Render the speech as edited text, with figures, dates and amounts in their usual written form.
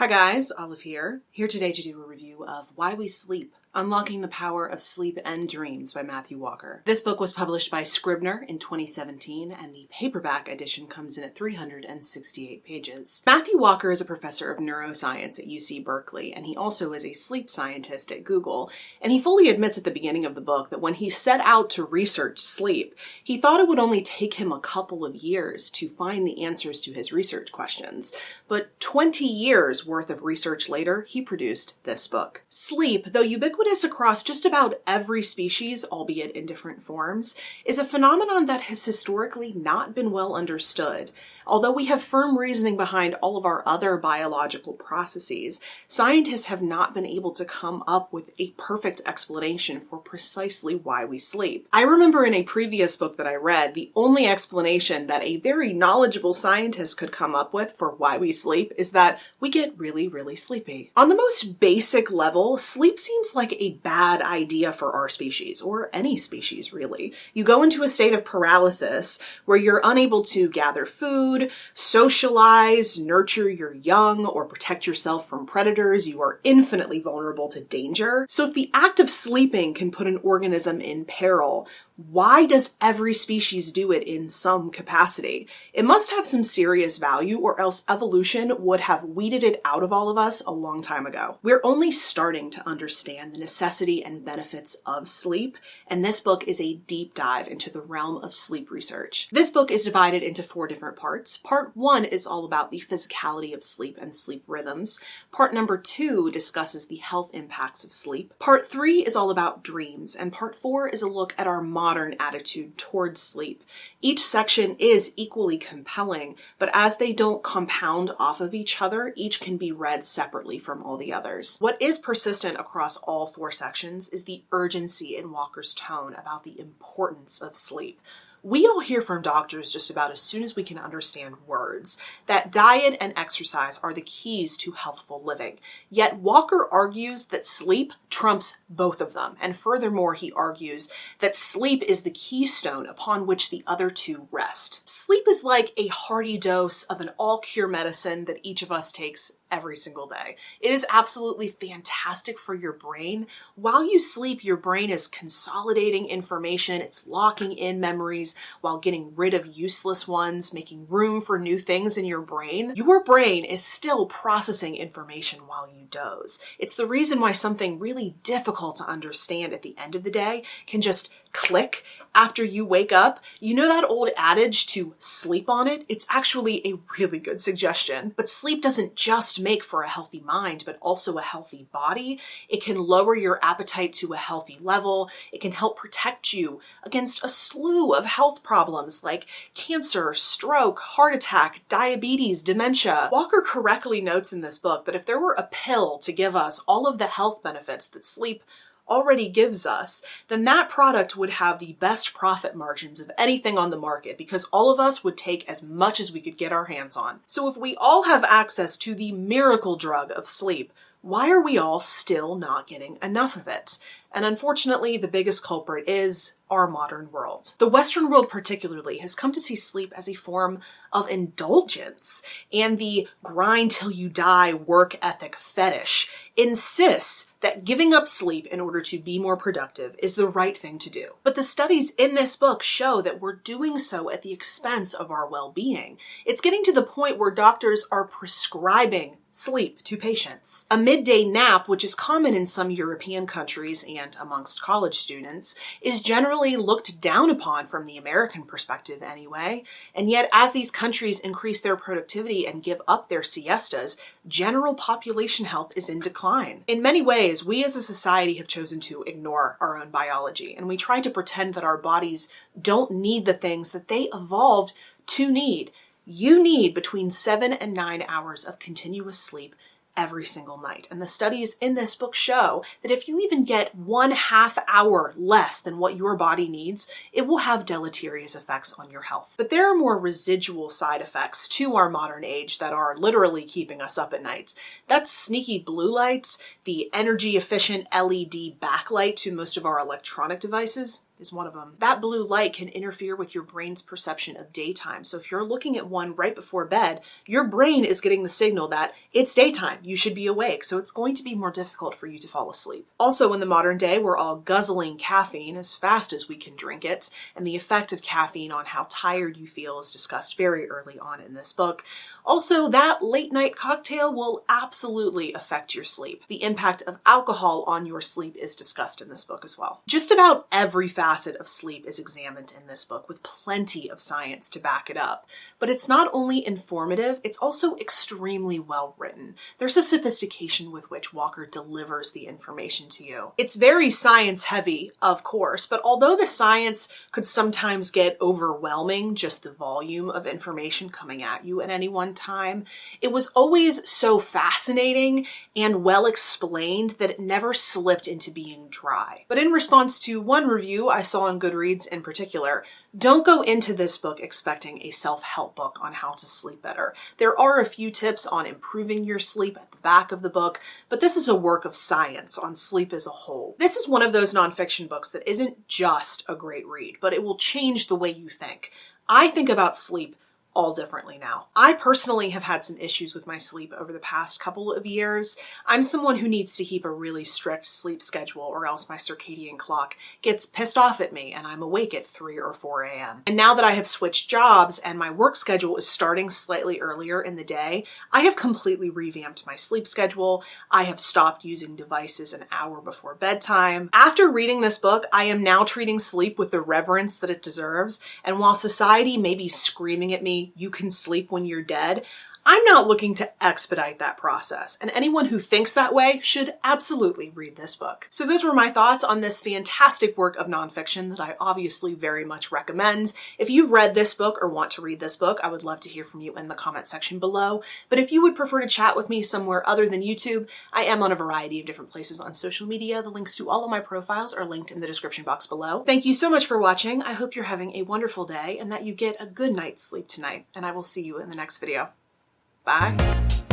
Hi guys, Olive here today to do a review of Why We Sleep, Unlocking the Power of Sleep and Dreams by Matthew Walker. This book was published by Scribner in 2017, and the paperback edition comes in at 368 pages. Matthew Walker is a professor of neuroscience at UC Berkeley, and he also is a sleep scientist at Google, and he fully admits at the beginning of the book that when he set out to research sleep, he thought it would only take him a couple of years to find the answers to his research questions. But 20 years worth of research later, he produced this book. Sleep, though ubiquitous across just about every species, albeit in different forms, is a phenomenon that has historically not been well understood. Although we have firm reasoning behind all of our other biological processes, scientists have not been able to come up with a perfect explanation for precisely why we sleep. I remember in a previous book that I read, the only explanation that a very knowledgeable scientist could come up with for why we sleep is that we get really, really sleepy. On the most basic level, sleep seems like a bad idea for our species, or any species really. You go into a state of paralysis where you're unable to gather food, socialize, nurture your young, or protect yourself from predators. You are infinitely vulnerable to danger. So if the act of sleeping can put an organism in peril, why does every species do it in some capacity? It must have some serious value, or else evolution would have weeded it out of all of us a long time ago. We're only starting to understand the necessity and benefits of sleep, and this book is a deep dive into the realm of sleep research. This book is divided into 4 different parts. Part 1 is all about the physicality of sleep and sleep rhythms. Part number 2 discusses the health impacts of sleep. Part 3 is all about dreams, and part 4 is a look at our modern attitude towards sleep. Each section is equally compelling, but as they don't compound off of each other, each can be read separately from all the others. What is persistent across all 4 sections is the urgency in Walker's tone about the importance of sleep. We all hear from doctors just about as soon as we can understand words that diet and exercise are the keys to healthful living. Yet Walker argues that sleep trumps both of them. And furthermore, he argues that sleep is the keystone upon which the other 2 rest. Sleep is like a hearty dose of an all-cure medicine that each of us takes every single day. It is absolutely fantastic for your brain. While you sleep, your brain is consolidating information, it's locking in memories while getting rid of useless ones, making room for new things in your brain. Your brain is still processing information while you doze. It's the reason why something really difficult to understand at the end of the day can just click after you wake up. You know that old adage to sleep on it? It's actually a really good suggestion. But sleep doesn't just make for a healthy mind, but also a healthy body. It can lower your appetite to a healthy level. It can help protect you against a slew of health problems like cancer, stroke, heart attack, diabetes, dementia. Walker correctly notes in this book that if there were a pill to give us all of the health benefits that sleep already gives us, then that product would have the best profit margins of anything on the market because all of us would take as much as we could get our hands on. So if we all have access to the miracle drug of sleep, why are we all still not getting enough of it? And unfortunately, the biggest culprit is our modern world. The Western world particularly has come to see sleep as a form of indulgence, and the grind till you die work ethic fetish insists that giving up sleep in order to be more productive is the right thing to do. But the studies in this book show that we're doing so at the expense of our well-being. It's getting to the point where doctors are prescribing sleep to patients. A midday nap, which is common in some European countries and amongst college students, is generally looked down upon from the American perspective anyway. And yet, as these countries increase their productivity and give up their siestas, general population health is in decline. In many ways, we as a society have chosen to ignore our own biology, and we try to pretend that our bodies don't need the things that they evolved to need. You need between 7 and 9 hours of continuous sleep every single night. And the studies in this book show that if you even get 1/2 hour less than what your body needs, it will have deleterious effects on your health. But there are more residual side effects to our modern age that are literally keeping us up at night. That's sneaky blue lights, the energy efficient LED backlight to most of our electronic devices, is one of them. That blue light can interfere with your brain's perception of daytime. So if you're looking at one right before bed, your brain is getting the signal that it's daytime, you should be awake. So it's going to be more difficult for you to fall asleep. Also, in the modern day, we're all guzzling caffeine as fast as we can drink it, and the effect of caffeine on how tired you feel is discussed very early on in this book. Also, that late night cocktail will absolutely affect your sleep. The impact of alcohol on your sleep is discussed in this book as well. Just about every facet of sleep is examined in this book with plenty of science to back it up. But it's not only informative, it's also extremely well written. There's a sophistication with which Walker delivers the information to you. It's very science heavy, of course, but although the science could sometimes get overwhelming, just the volume of information coming at you at any one time, it was always so fascinating and well explained that it never slipped into being dry. But in response to one review I saw on Goodreads in particular, don't go into this book expecting a self-help book on how to sleep better. There are a few tips on improving your sleep at the back of the book, but this is a work of science on sleep as a whole. This is one of those nonfiction books that isn't just a great read, but it will change the way you think. I think about sleep all differently now. I personally have had some issues with my sleep over the past couple of years. I'm someone who needs to keep a really strict sleep schedule or else my circadian clock gets pissed off at me and I'm awake at 3 or 4 a.m. And now that I have switched jobs and my work schedule is starting slightly earlier in the day, I have completely revamped my sleep schedule. I have stopped using devices an hour before bedtime. After reading this book, I am now treating sleep with the reverence that it deserves. And while society may be screaming at me, "You can sleep when you're dead," I'm not looking to expedite that process, and anyone who thinks that way should absolutely read this book. So those were my thoughts on this fantastic work of nonfiction that I obviously very much recommend. If you've read this book or want to read this book, I would love to hear from you in the comment section below. But if you would prefer to chat with me somewhere other than YouTube, I am on a variety of different places on social media. The links to all of my profiles are linked in the description box below. Thank you so much for watching. I hope you're having a wonderful day and that you get a good night's sleep tonight, and I will see you in the next video. Bye.